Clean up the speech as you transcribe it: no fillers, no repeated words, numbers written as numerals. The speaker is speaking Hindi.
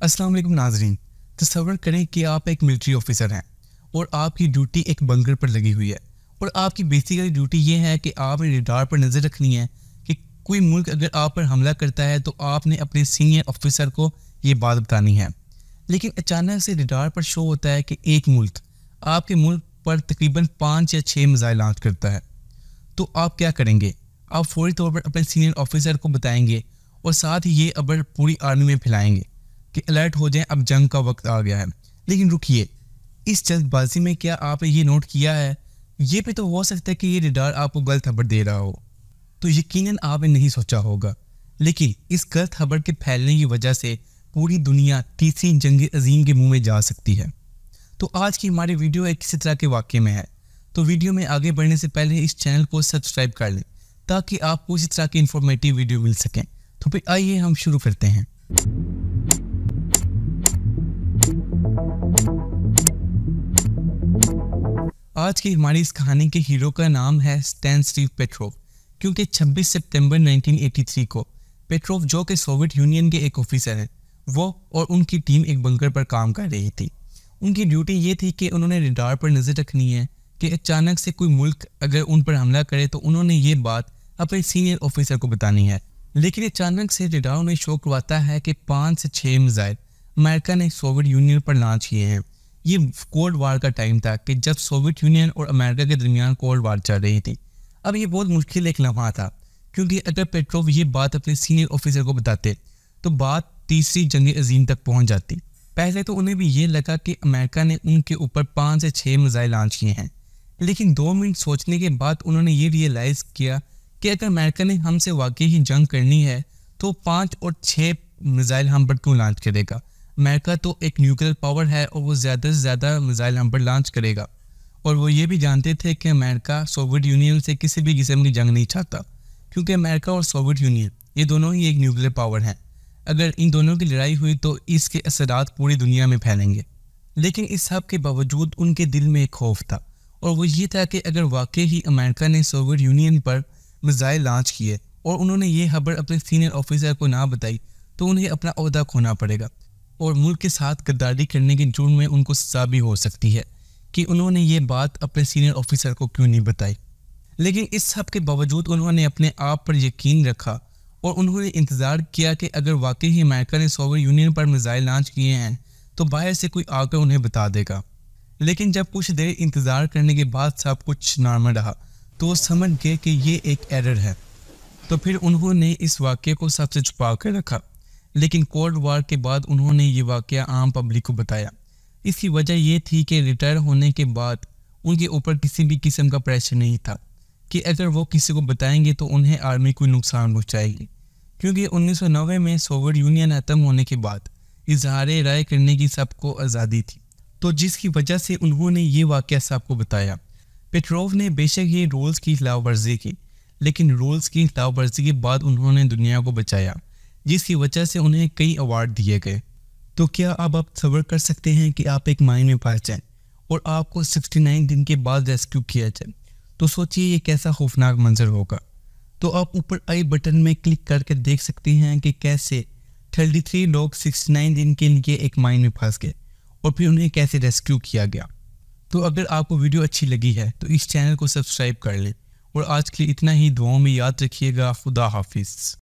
अस्सलाम वालेकुम नाजरीन। तस्वर करें कि आप एक मिलिट्री ऑफिसर हैं और आपकी ड्यूटी एक बंकर पर लगी हुई है और आपकी बेसिकली ड्यूटी ये है कि आपने रडार पर नज़र रखनी है कि कोई मुल्क अगर आप पर हमला करता है तो आपने अपने सीनियर ऑफिसर को ये बात बतानी है। लेकिन अचानक से रडार पर शो होता है कि एक मुल्क आपके मुल्क पर तकरीबन 5 या 6 मिसाइल लॉन्च करता है। तो आप क्या करेंगे? आप फौरी तौर पर अपने सीनियर ऑफिसर को बताएंगे और साथ ही ये खबर पूरी आर्मी में फैलाएंगे कि अलर्ट हो जाए, अब जंग का वक्त आ गया है। लेकिन रुकिए, इस जल्दबाजी में क्या आपने ये नोट किया है, ये भी तो हो सकता है कि ये रडार आपको गलत खबर दे रहा हो। तो यकीनन आपने नहीं सोचा होगा, लेकिन इस गलत खबर के फैलने की वजह से पूरी दुनिया तीसरी जंग अजीम के मुंह में जा सकती है। तो आज की हमारी वीडियो एक किसी तरह के वाक़े में है। तो वीडियो में आगे बढ़ने से पहले इस चैनल को सब्सक्राइब कर लें ताकि आपको इसी तरह की इंफॉर्मेटिव वीडियो मिल सकें। तो फिर आइए हम शुरू करते हैं। आज की हमारी इस कहानी के हीरो का नाम है स्टैन स्टीव पेट्रोव, क्योंकि 26 सितंबर 1983 को पेट्रोव, जो कि सोवियत यूनियन के एक ऑफिसर हैं, वो और उनकी टीम एक बंकर पर काम कर रही थी। उनकी ड्यूटी ये थी कि उन्होंने रडार पर नज़र रखनी है कि अचानक से कोई मुल्क अगर उन पर हमला करे तो उन्होंने ये बात अपने सीनियर ऑफिसर को बतानी है। लेकिन अचानक से रडार उन्हें शो करवाता है कि 5 से 6 मिसाइल अमेरिका ने सोवियत यूनियन पर लॉन्च किए हैं। ये कोल्ड वार का टाइम था कि जब सोवियत यूनियन और अमेरिका के दरमियान कोल्ड वार चल रही थी। अब ये बहुत मुश्किल एक लम्हा था, क्योंकि अगर पेट्रोव ये बात अपने सीनियर ऑफिसर को बताते तो बात तीसरी जंग अजीम तक पहुंच जाती। पहले तो उन्हें भी ये लगा कि अमेरिका ने उनके ऊपर 5 से 6 मिसाइल लॉन्च किए हैं, लेकिन 2 मिनट सोचने के बाद उन्होंने ये रियलाइज़ किया कि अगर अमेरिका ने हमसे वाकई ही जंग करनी है तो 5 और 6 मिसाइल हम पर क्यों लॉन्च करेगा। अमेरिका तो एक न्यूक्लियर पावर है और वो ज़्यादा से ज़्यादा मिसाइल हम पर लॉन्च करेगा। और वो ये भी जानते थे कि अमेरिका सोवियत यूनियन से किसी भी किस्म की जंग नहीं चाहता, क्योंकि अमेरिका और सोवियत यूनियन ये दोनों ही एक न्यूक्लियर पावर हैं। अगर इन दोनों की लड़ाई हुई तो इसके असरात पूरी दुनिया में फैलेंगे। लेकिन इस सब के बावजूद उनके दिल में एक खौफ था, और वो ये था कि अगर वाकई ही अमेरिका ने सोवियत यूनियन पर मिसाइल लॉन्च किए और उन्होंने ये खबर अपने सीनियर ऑफिसर को ना बताई तो उन्हें अपना ओहदा खोना पड़ेगा और मुल्क के साथ गद्दारी करने के जुर्म में उनको सजा भी हो सकती है कि उन्होंने ये बात अपने सीनियर ऑफिसर को क्यों नहीं बताई। लेकिन इस सब के बावजूद उन्होंने अपने आप पर यकीन रखा और उन्होंने इंतज़ार किया कि अगर वाकई ही अमेरिका ने सोवियत यूनियन पर मिसाइल लॉन्च किए हैं तो बाहर से कोई आकर उन्हें बता देगा। लेकिन जब कुछ देर इंतज़ार करने के बाद सब कुछ नॉर्मल रहा तो वो समझ गए कि ये एक एरर है। तो फिर उन्होंने इस वाक़े को सबसे छुपा कर रखा। लेकिन कोल्ड वार के बाद उन्होंने ये वाक़या आम पब्लिक को बताया। इसकी वजह ये थी कि रिटायर होने के बाद उनके ऊपर किसी भी किस्म का प्रेशर नहीं था कि अगर वो किसी को बताएंगे तो उन्हें आर्मी को नुकसान पहुँचाएगी, क्योंकि 1990 में सोवियत यूनियन ख़त्म होने के बाद इजहार राय करने की सबको आज़ादी थी, तो जिसकी वजह से उन्होंने ये वाक़या सबको बताया। पेट्रोव ने बेशक ये रूल्स की खिलाफ वर्जी की, लेकिन रूल्स की खिलाफ वर्जी के बाद उन्होंने दुनिया को बचाया, जिसकी वजह से उन्हें कई अवार्ड दिए गए। तो क्या अब आप सब्र कर सकते हैं कि आप एक माइन में फंस जाएं और आपको 69 दिन के बाद रेस्क्यू किया जाए? तो सोचिए ये कैसा खौफनाक मंजर होगा। तो आप ऊपर आई बटन में क्लिक करके देख सकते हैं कि कैसे 33 लोग 69 दिन के लिए एक माइन में फंस गए और फिर उन्हें कैसे रेस्क्यू किया गया। तो अगर आपको वीडियो अच्छी लगी है तो इस चैनल को सब्सक्राइब कर लें और आज के लिए इतना ही। दुआओं में याद रखिएगा। खुदा हाफिज़।